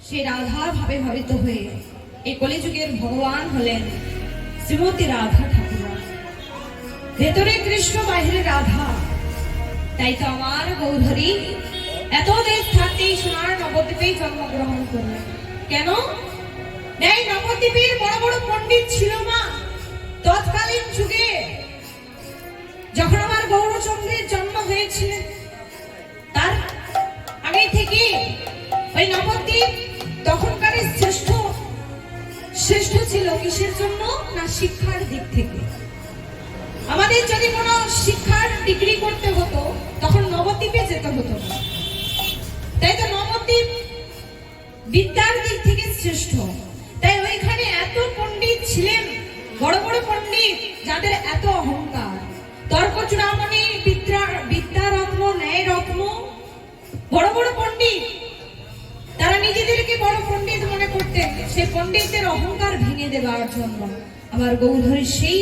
সেই রাধার ভাবে ভাবিত হয়ে এই কলিযুগের ভগবান হলেন শ্রীমতী রাধা ঠাকুর। ভেতরে কৃষ্ণ বাহিরে রাধা। তাই তো আমার গৌধরী এত দেশ থাকতেই সোনার নবদ্বীপে জন্মগ্রহণ করলেন। কেন? এই নবদ্বীপের বড় বড় পণ্ডিত ছিল মা তৎকালীন যুগে। যখন আমার গৌরচন্দ্রের জন্ম হয়েছিল তার আগে থেকে ওই নবদ্বীপ তখনকার শ্রেষ্ঠ ছিল। কিসের জন্য? না শিক্ষার দিক থেকে। আমাদের যদি কোনো শিক্ষার ডিগ্রি করতে হতো তখন নবদ্বীপে যেতে হতো না। তাই তো নবদ্বীপ বিদ্যার দিক থেকে শ্রেষ্ঠ। তাই ওইখানে এত পণ্ডিত ছিলেন, বড় বড় পণ্ডিত যাদের এত অহংকার। তর্ক চূড়ামণি, বিদ্যারত্ন, ন্যায়রত্ন, বড় বড় পণ্ডিত, তারা নিজেদেরকে বড় পণ্ডিত মনে করতেন। সেই পণ্ডিতদের অহংকার ভেঙে দেওয়ার জন্য আমার গৌধরী সেই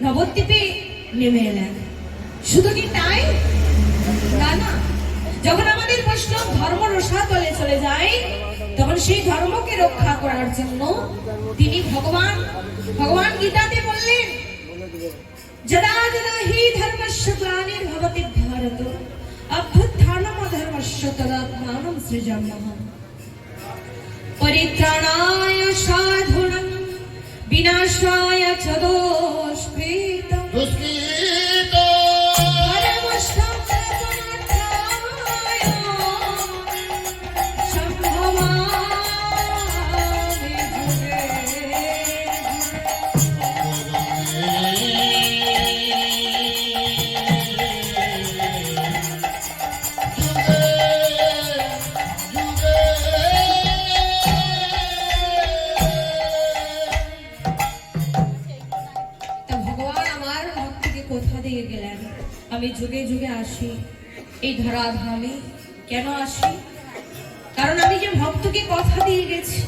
নবদ্বীপে নেমে এলেন। শুধু কি তাই? না না, যখন আমাদের বৈষ্ণব ধর্ম রসাতলে চলে যায় তখন সেই ধর্মকে রক্ষা করার জন্য তিনি ভগবান গীতাতে বললেন, যদা যদা হি ধর্মস্য গ্লানির্ভবতি ভারত অভ্যুত্থানম অধর্মস্য তদাত্মানম সৃজাম্যহম পরিত্রাণায় সাধুনাং বিনাশায় চ দুষ্কৃতম আমি যুগে যুগে আসি এই ধরাধামে। কেন আসি? কারণ আমি যে ভক্তকে কথা দিয়ে গেছি,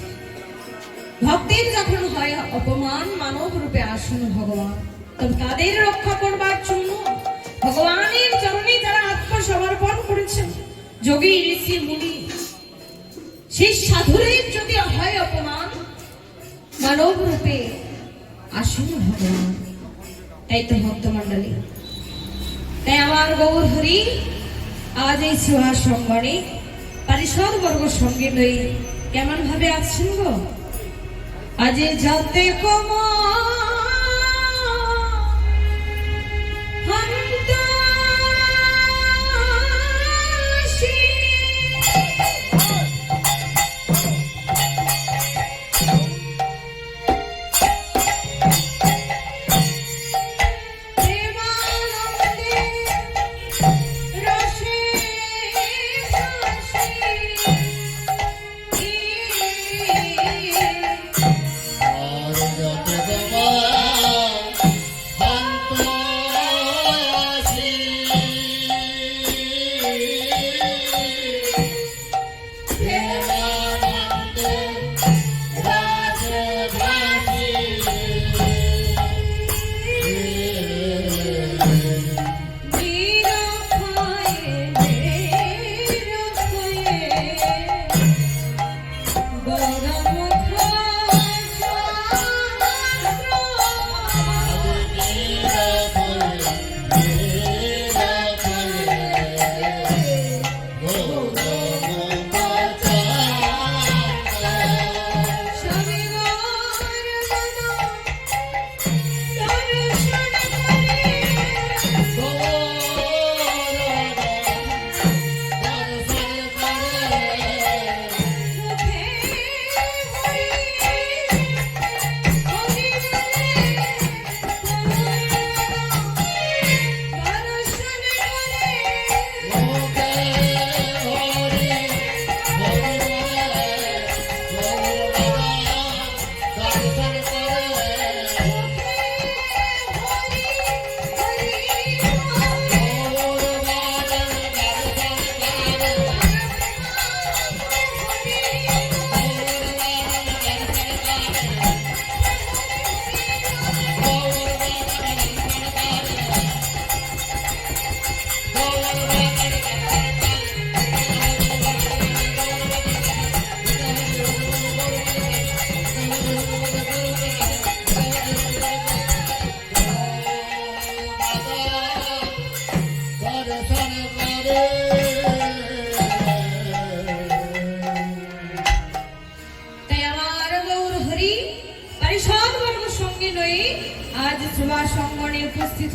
ভক্তের যখন হয় অপমান মানব রূপে আসুন ভগবান, তবে তাদের রক্ষা করবার জন্য ভগবানের চরণে যারা আত্মসমর্পণ করেছেন, যোগী ঋষি মুনি, সেই সাধুরের যদি হয় অপমান মানব রূপে আসুন ভগবান। তাই তো ভক্ত মন্ডলী, তাই আমার গৌরহরি আজ এই সুহাস সংবারে পারিষদ বর্গ সঙ্গে লই কেমন ভাবে আছেন গো? আজ যাতে কমা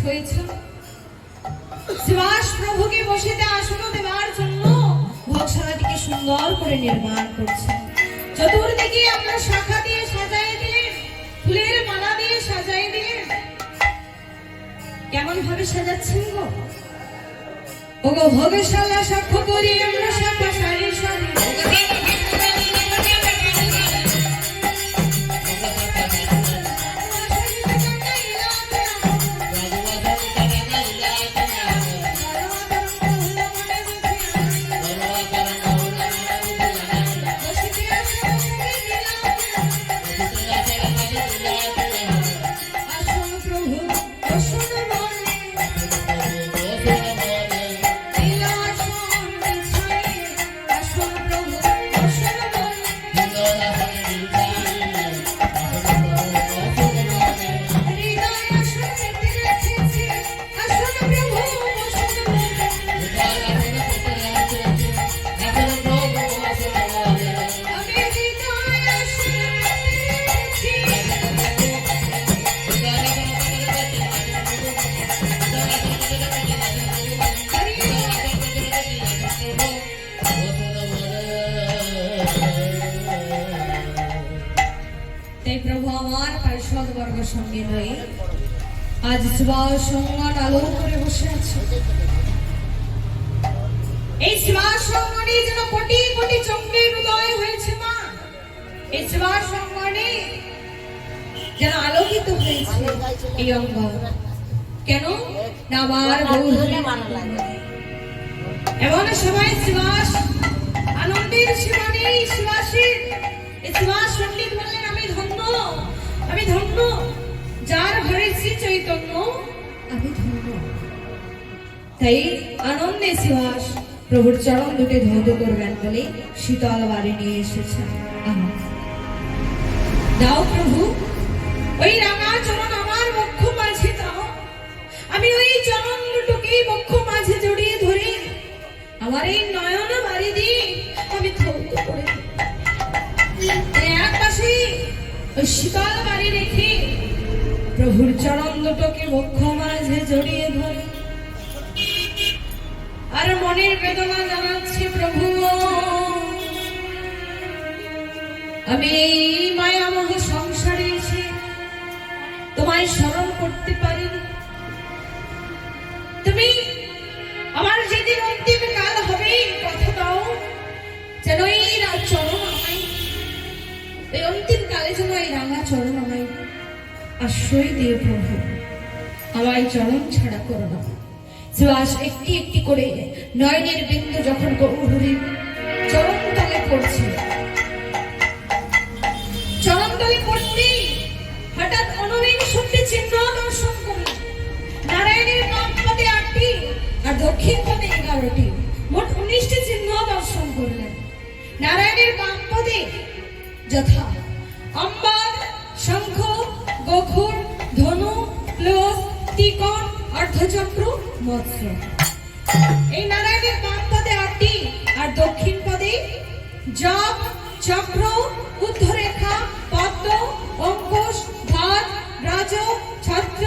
হয়েছ। শ্রীবাস প্রভুকে বসিতে আসন দেওয়ার জন্য ভোগশালাটিকে সুন্দর করে নির্মাণ করছে। চতুর্দিকে আমরা শাখা দিয়ে সাজাই দিলেন, ফুলের মালা দিয়ে সাজাই দিলেন। কেমন ভাবে সাজাচ্ছেন গো? ওগো ভোগশালা সাক্ষ্য করি আমরা শাখা সারি সারি। তাই প্রভু আমার পার্ষদ বর্গ সঙ্গে নয়, আজ শিবাস সঙ্গন আলো করে বসে আছে। এই শিবাস সঙ্গনে যেন কোটি কোটি চন্দ্রের উদয় হয়েছে মা। এই শিবাস সঙ্গনে যেন আলোকিত হয়েছে এই অঙ্গ। কেন না আমার গৌরী এমন সবাই শিবাস আনন্দের শিবানী শিবাসী। এই শিবাস পণ্ডিত বললেন আমি ধন্য, আমি ধন্য, যার ঘরে শ্রী চৈতন্য আমি ধন্য। তাই আনন্দে শিবাস প্রভুর চরণ দুটি ধৌত করবেন বলে শীতল বাড়ি নিয়ে এসেছেন। দাও প্রভু ওই রাঙা চরণ আমার বক্ষ মাঝে দাও। আমি ওই চরণ দুটোকেই বক্ষ মাঝে জড়িয়ে ধরে আমার এই নয়ন বাড়ি দিয়ে আমি ধৌত করে এক পাশে ওই শীতল বাড়ি রেখে প্রভুর চরণ দুটোকে বক্ষ মাঝে জড়িয়ে ধরে আর মনের বেদনা জানাচ্ছি প্রভু আমি এই মায়ামোহ সংসারে এসে তোমায় স্মরণ করতে পারিনি। তুমি আমার যেদিন অন্তিম কাল হবে কথা দাও যেন এই চরণ আমায়, এই অন্তিম কালে যেন এই রাঙা চরণ আমায় আশ্রয় দিয়ে প্রভু আমায় চরণ ছাড়া করো না। শিবাস একটি একটি করে নয়নের বিন্দু যখন গৌরীর চরণ তলে পড়ছে, চরণ তলে পড়তে হঠাৎ ঊনবিংশটি চিহ্ন দর্শন করল। নারায়ণের বাম পদে 8টি আর দক্ষিণ পদে 11টি, মোট 19টি চিহ্ন দর্শন করলেন। নারায়ণের বাম পদে যথা অম্বার, শঙ্খ, গখুর, ধনু, প্লস, ত্রিকোণ, অর্ধচক্র, মৎস্য। এই নারায়ণের বাম পদে 8টি আর দক্ষিণ পদে জপ, চক্র, ঊর্ধ্বরেখা, পদ্ম, অঙ্কুশ, ভাত, রাজ, ছত্র,